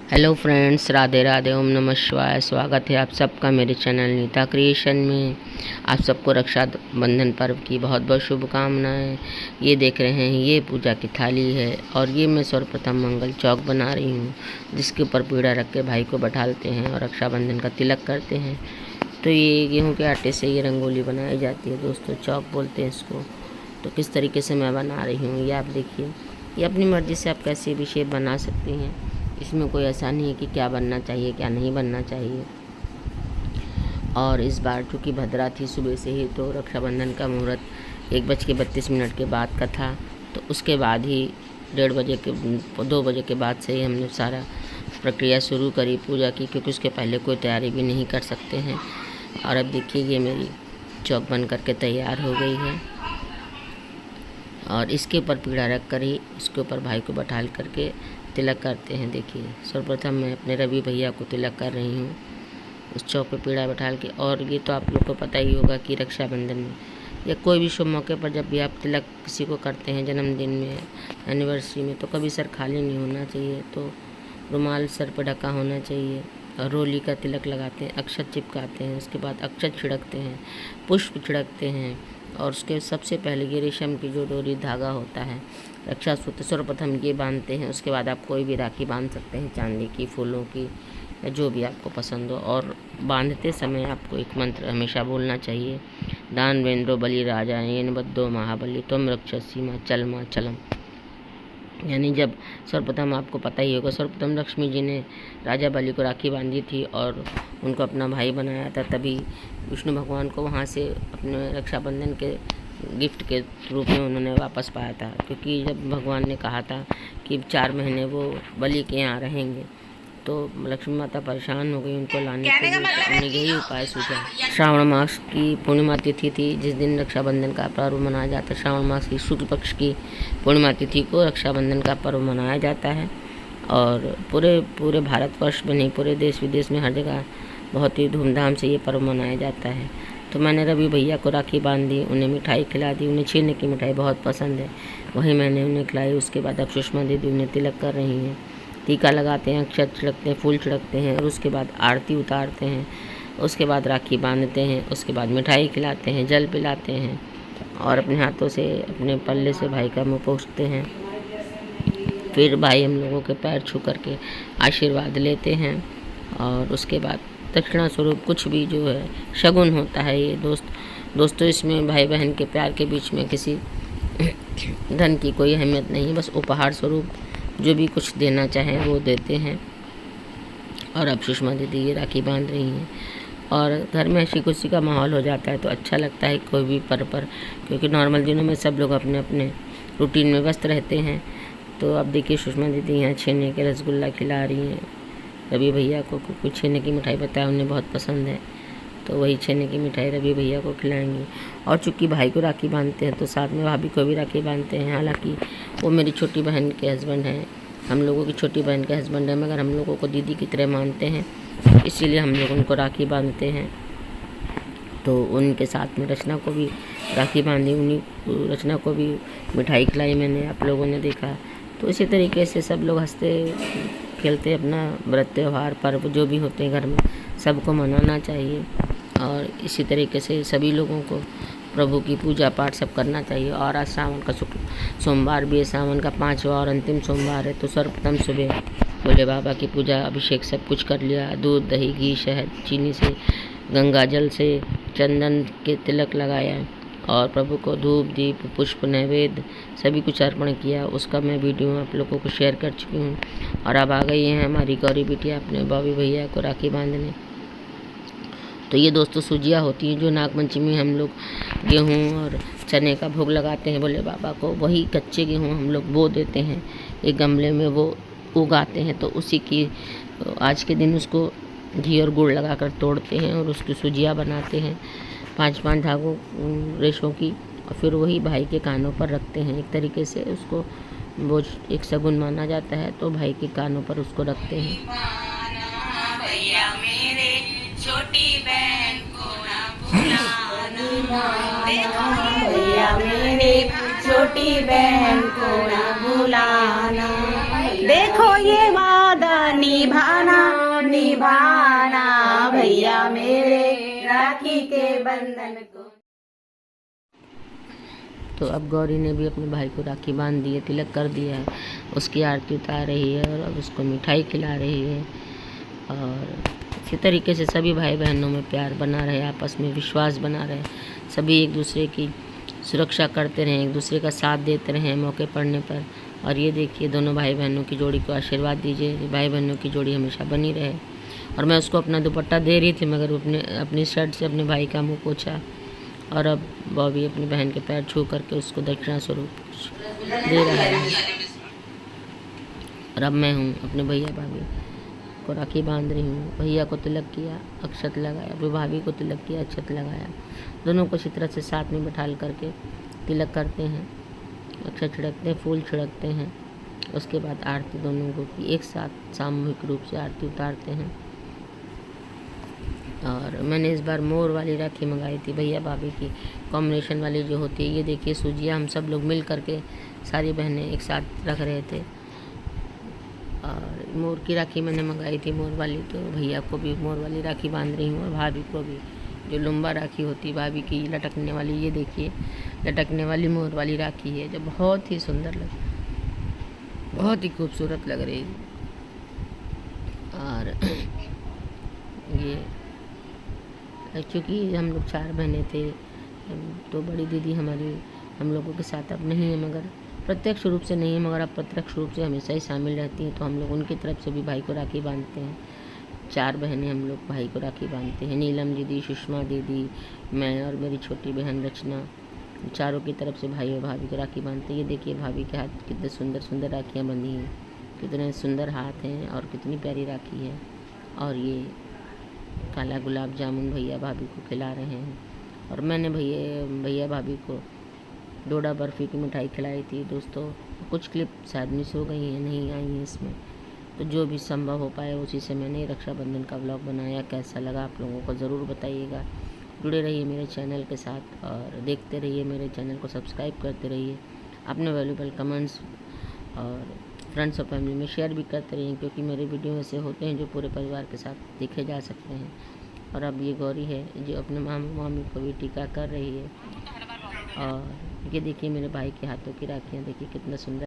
Hello friends, Radhe Radhe, ओम नमः शिवाय। स्वागत है आप सबका मेरे चैनल नीता क्रिएशन में। आप सबको रक्षाबंधन पर्व की बहुत बहुत शुभकामनाएं। ये देख रहे हैं, ये पूजा की थाली है और ये मैं सर्वप्रथम मंगल चौक बना रही हूँ, जिसके ऊपर पीढ़ा रख के भाई को बैठाते हैं और रक्षाबंधन का तिलक करते हैं। तो ये गेहूँ के आटे से ये रंगोली बनाई जाती है दोस्तों, चौक बोलते हैं इसको। तो किस तरीके से मैं बना रही हूँ ये आप देखिए। ये अपनी मर्ज़ी से आप कैसे भी शेप बना सकती हैं, इसमें कोई ऐसा नहीं है कि क्या बनना चाहिए क्या नहीं बनना चाहिए। और इस बार चूँकि भद्रा थी सुबह से ही, तो रक्षाबंधन का मुहूर्त 1:32 के बाद का था। तो उसके बाद ही 2 बजे के बाद से ही हमने सारा प्रक्रिया शुरू करी पूजा की, क्योंकि उसके पहले कोई तैयारी भी नहीं कर सकते हैं। और अब देखिए ये मेरी चौक बन करके तैयार हो गई है और इसके ऊपर पीढ़ा रख कर ही इसके ऊपर भाई को बैठाल करके तिलक करते हैं। देखिए सर्वप्रथम मैं अपने रवि भैया को तिलक कर रही हूँ उस चौक पे पीढ़ा बैठाल के। और ये तो आप लोग को पता ही होगा कि रक्षाबंधन में या कोई भी शुभ मौके पर जब भी आप तिलक किसी को करते हैं, जन्मदिन में, एनिवर्सरी में, तो कभी सर खाली नहीं होना चाहिए। तो रुमाल सर पर ढका होना चाहिए और रोली का तिलक लगाते हैं, अक्षत चिपकाते हैं, उसके बाद अक्षत छिड़कते हैं, पुष्प छिड़कते हैं। और उसके सबसे पहले ये रेशम की जो डोरी धागा होता है, रक्षा सूत्र, सर्वप्रथम ये बांधते हैं। उसके बाद आप कोई भी राखी बांध सकते हैं, चांदी की, फूलों की, या जो भी आपको पसंद हो। और बांधते समय आपको एक मंत्र हमेशा बोलना चाहिए, दान वेंद्रो बलि राजा येन बद्धो महाबली त्वम रक्षसी माँ चल माँ चलम। यानी जब सर्वप्रथम आपको पता ही होगा, सर्वप्रथम लक्ष्मी जी ने राजा बलि को राखी बांधी थी और उनको अपना भाई बनाया था, तभी विष्णु भगवान को वहाँ से अपने रक्षाबंधन के गिफ्ट के रूप में उन्होंने वापस पाया था। क्योंकि जब भगवान ने कहा था कि 4 महीने वो बलि के यहाँ रहेंगे, तो लक्ष्मी माता परेशान हो गई उनको लाने के लिए। तो उन्हें यही उपाय सूझा। श्रावण मास की पूर्णिमा तिथि थी जिस दिन रक्षाबंधन का पर्व मनाया जाता है। श्रावण मास की शुक्ल पक्ष की पूर्णिमा तिथि को रक्षाबंधन का पर्व मनाया जाता है। और पूरे भारतवर्ष में नहीं, पूरे देश विदेश में हर जगह बहुत ही धूमधाम से ये पर्व मनाया जाता है। तो मैंने रवि भैया को राखी बांध दी, उन्हें मिठाई खिला दी। उन्हें छेने की मिठाई बहुत पसंद है, वही मैंने उन्हें खिलाई। उसके बाद अब सुषमा दीदी उन्हें तिलक कर रही हैं, टीका लगाते हैं, अक्षत छिड़कते हैं, फूल छिड़कते हैं और उसके बाद आरती उतारते हैं। उसके बाद राखी बांधते हैं, उसके बाद मिठाई खिलाते हैं, जल पिलाते हैं और अपने हाथों से, अपने पल्ले से भाई का मुँह पोंछते हैं। फिर भाई हम लोगों के पैर छू करके आशीर्वाद लेते हैं। और उसके बाद दक्षिणा स्वरूप कुछ भी जो है शगुन होता है। ये दोस्तों इसमें भाई बहन के प्यार के बीच में किसी धन की कोई अहमियत नहीं, बस उपहार स्वरूप जो भी कुछ देना चाहें वो देते हैं। और अब सुषमा दीदी ये राखी बांध रही हैं और घर में हंसी खुशी का माहौल हो जाता है। तो अच्छा लगता है कोई भी पर्व पर, क्योंकि नॉर्मल दिनों में सब लोग अपने अपने रूटीन में व्यस्त रहते हैं। तो अब देखिए सुषमा दीदी यहाँ छेने के रसगुल्ला खिला रही हैं रवि भैया को। कुछ छेने की मिठाई बताया उन्हें बहुत पसंद है, तो वही छेने की मिठाई रवि भैया को खिलाएंगी। और चूँकि भाई को राखी बांधते हैं तो साथ में भाभी को भी राखी बांधते हैं। हालांकि वो मेरी छोटी बहन के हस्बैंड हैं, हम लोगों की छोटी बहन के हस्बैंड हैं, मगर हम लोगों को दीदी की तरह मानते हैं, इसीलिए हम लोग उनको राखी बांधते हैं। तो उनके साथ में रचना को भी राखी बांधी, उन्हीं रचना को भी मिठाई खिलाई मैंने, आप लोगों ने देखा। तो इसी तरीके से सब लोग हंसते खेलते अपना व्रत त्यौहार पर्व जो भी होते हैं घर में सबको मनाना चाहिए। और इसी तरीके से सभी लोगों को प्रभु की पूजा पाठ सब करना चाहिए। और आज सावन का सोमवार भी है, सावन का 5वां और अंतिम सोमवार है। तो सर्वप्रथम सुबह भोले बाबा की पूजा, अभिषेक सब कुछ कर लिया, दूध, दही, घी, शहद, चीनी से, गंगा जल से, चंदन के तिलक लगाया और प्रभु को धूप, दीप, पुष्प, नैवेद्य सभी कुछ अर्पण किया। उसका मैं वीडियो आप लोगों को शेयर कर चुकी हूँ। और अब आ गई है हमारी गौरी बिटिया अपने बॉबी भैया को राखी बांधने। तो ये दोस्तों सूजियाँ होती हैं जो नागपंचमी में हम लोग गेहूँ और चने का भोग लगाते हैं भोले बाबा को। वही कच्चे गेहूँ हम लोग बो देते हैं, एक गमले में वो उगाते हैं। तो उसी की आज के दिन उसको घी और गुड़ लगाकर तोड़ते हैं और उसकी सूजियाँ बनाते हैं 5-5 धागों रेशों की। और फिर वही भाई के कानों पर रखते हैं। एक तरीके से उसको वो एक शगुन माना जाता है, तो भाई के कानों पर उसको रखते हैं। भैया मेरे छोटी बहन को ना भुलाना, देखो भैया मेरे छोटी बहन को ना भुलाना, देखो ये वादा निभाना निभाना भैया मेरे राखी के बंधन को। तो अब गौरी ने भी अपने भाई को राखी बांध दी है, तिलक कर दिया है, उसकी आरती उतार रही है और अब उसको मिठाई खिला रही है। और इसी तरीके से सभी भाई बहनों में प्यार बना रहे, आपस में विश्वास बना रहे, सभी एक दूसरे की सुरक्षा करते रहें, एक दूसरे का साथ देते रहें मौके पड़ने पर। और ये देखिए दोनों भाई बहनों की जोड़ी को आशीर्वाद दीजिए, भाई बहनों की जोड़ी हमेशा बनी रहे। और मैं उसको अपना दुपट्टा दे रही थी मगर वो अपनी शर्ट से अपने भाई का मुँह पोंछा और अब बॉबी अपनी बहन के पैर छू करके उसको दक्षिणा स्वरूप दे रहा है। और अब मैं हूँ अपने भैया भाभी को राखी बांध रही हूँ। भैया को तिलक किया, अक्षत लगाया, फिर भाभी को तिलक किया, अक्षत लगाया। दोनों को इसी तरह से साथ में बैठाल करके तिलक करते हैं, अक्षत छिड़कते हैं, फूल छिड़कते हैं। उसके बाद आरती दोनों को की एक साथ सामूहिक रूप से आरती उतारते हैं। और मैंने इस बार मोर वाली राखी मंगाई थी भैया भाभी की, कॉम्बिनेशन वाली जो होती है। ये देखिए सूजियाँ हम सब लोग मिल करके सारी बहनें एक साथ रख रहे थे। और मोर की राखी मैंने मंगाई थी मोर वाली, तो भैया को भी मोर वाली राखी बांध रही हूँ और भाभी को भी जो लंबा राखी होती है भाभी की लटकने वाली। ये देखिए लटकने वाली मोर वाली राखी है जो बहुत ही सुंदर बहुत ही खूबसूरत लग रही है। और ये चूँकि हम लोग 4 बहनें थे तो बड़ी दीदी हमारी हम लोगों के साथ अब नहीं है, मगर प्रत्यक्ष रूप से नहीं है, मगर अब प्रत्यक्ष रूप से हमेशा ही शामिल रहती हैं। तो हम लोग उनकी तरफ से भी भाई को राखी बांधते हैं। 4 बहनें हम लोग भाई को राखी बांधते हैं, नीलम दीदी, सुषमा दीदी, मैं और मेरी छोटी बहन रचना, चारों की तरफ से भाई और भाभी को राखी बांधते हैं। ये देखिए भाभी के हाथ कितने सुंदर सुंदर राखियाँ बंधी हैं, कितने सुंदर हाथ हैं और कितनी प्यारी राखी है। और ये काला गुलाब जामुन भैया भाभी को खिला रहे हैं। और मैंने भैया भाभी को डोडा बर्फ़ी की मिठाई खिलाई थी दोस्तों। कुछ क्लिप शायद मिस हो गई हैं, नहीं आई हैं इसमें, तो जो भी संभव हो पाए उसी से मैंने रक्षाबंधन का व्लॉग बनाया। कैसा लगा आप लोगों को ज़रूर बताइएगा। जुड़े रहिए मेरे चैनल के साथ और देखते रहिए, मेरे चैनल को सब्सक्राइब करते रहिए। अपने वैल्यूबल कमेंट्स और फ्रेंड्स और फैमिली में शेयर भी करते रहिए, क्योंकि मेरे वीडियो ऐसे होते हैं जो पूरे परिवार के साथ देखे जा सकते हैं। और अब ये गौरी है जो अपने मामी को भी टीका कर रही है। और ये देखिए मेरे भाई के हाथों की राखियाँ देखिए कितना सुंदर